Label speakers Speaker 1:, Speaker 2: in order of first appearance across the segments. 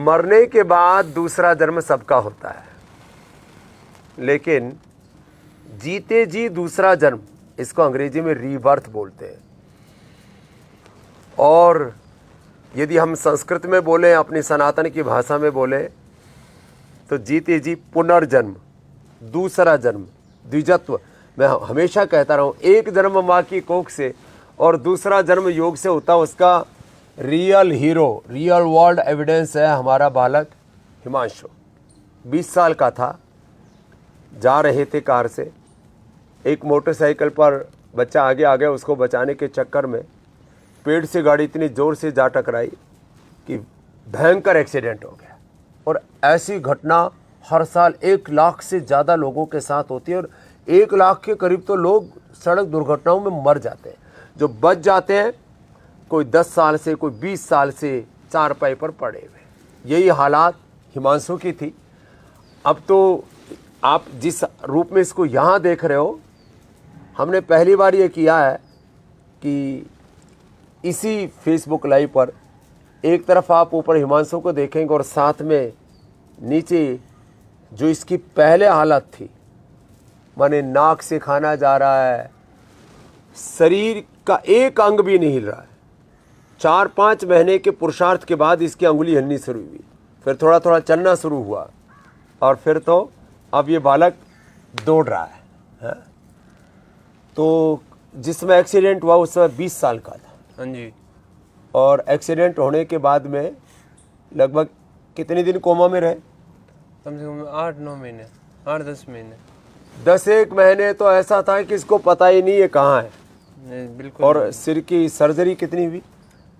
Speaker 1: मरने के बाद दूसरा जन्म सबका होता है, लेकिन जीते जी दूसरा जन्म, इसको अंग्रेजी में रीबर्थ बोलते हैं। और यदि हम संस्कृत में बोलें, अपनी सनातन की भाषा में बोलें, तो जीते जी पुनर्जन्म, दूसरा जन्म, द्विजत्व। मैं हमेशा कहता रहा हूँ, एक जन्म माँ की कोख से और दूसरा जन्म योग से होता, उसका real hero, real world evidence है हमारा बालक हिमांशु। 20 साल का था, जा रहे थे कार से, एक मोटरसाइकिल पर बच्चा आगे आ गया, उसको बचाने के चक्कर में पेड़ से गाड़ी इतनी ज़ोर से जा टकराई कि भयंकर एक्सीडेंट हो गया। और ऐसी घटना हर साल 1 लाख से ज़्यादा लोगों के साथ होती है, और 1 लाख के करीब तो लोग सड़क दुर्घटनाओं में मर जाते हैं। जो बच जाते हैं, कोई 10 साल से, कोई 20 साल से चारपाई पर पड़े हुए। यही हालात हिमांशु की थी। अब तो आप जिस रूप में इसको यहाँ देख रहे हो, हमने पहली बार ये किया है कि इसी फेसबुक लाइव पर एक तरफ आप ऊपर हिमांशु को देखेंगे और साथ में नीचे जो इसकी पहले हालत थी, माने नाक से खाना जा रहा है, शरीर का एक अंग भी नहीं हिल रहा है। 4-5 महीने के पुरुषार्थ के बाद इसकी अंगुली हिलनी शुरू हुई, फिर थोड़ा थोड़ा चलना शुरू हुआ, और फिर तो अब ये बालक दौड़ रहा है। तो जिसमें एक्सीडेंट हुआ उस समय 20 साल का था।
Speaker 2: हाँ जी।
Speaker 1: और एक्सीडेंट होने के बाद में लगभग कितने दिन कोमा में रहे?
Speaker 2: कम से कम 8-9 महीने, 8-10 महीने।
Speaker 1: 10-1 महीने तो ऐसा था कि इसको पता ही नहीं है कहाँ है।
Speaker 2: नहीं, बिल्कुल।
Speaker 1: और सिर की सर्जरी कितनी हुई?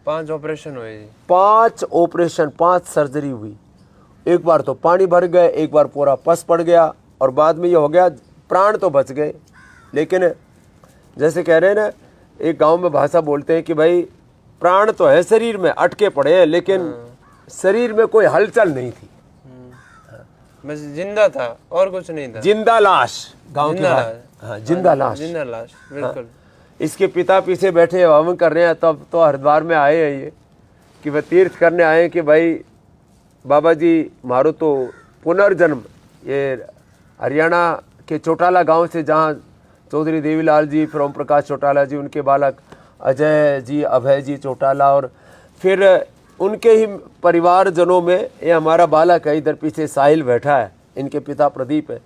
Speaker 2: 5 ऑपरेशन हुए जी।
Speaker 1: 5 ऑपरेशन, 5 सर्जरी हुई। एक बार तो पानी भर गए, एक बार पूरा पस पड़ गया, और बाद में ये हो गया, प्राण तो बच गए, लेकिन जैसे कह रहे हैं ना, एक गांव में भाषा बोलते हैं कि भाई प्राण तो है शरीर में, अटके पड़े हैं, लेकिन शरीर में कोई हलचल नहीं थी।
Speaker 2: बस जिंदा था और कुछ नहीं था।
Speaker 1: जिंदा लाश, गांव की
Speaker 2: जिंदा
Speaker 1: बात।
Speaker 2: लाश।
Speaker 1: हाँ, जिंदा लाश।
Speaker 2: जिंदा लाश, बिल्कुल।
Speaker 1: इसके पिता पीछे बैठे हवन कर रहे हैं, तब तो हरिद्वार में आए हैं ये, कि वह तीर्थ करने आए हैं कि भाई बाबा जी मारो तो पुनर्जन्म। ये हरियाणा के चौटाला गांव से, जहां चौधरी देवीलाल जी, फिर ओम प्रकाश चौटाला जी, उनके बालक अजय जी, अभय जी चौटाला, और फिर उनके ही परिवारजनों में ये हमारा बालक है। इधर पीछे साहिल बैठा है, इनके पिता प्रदीप है।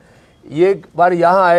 Speaker 1: ये एक बार यहाँ आए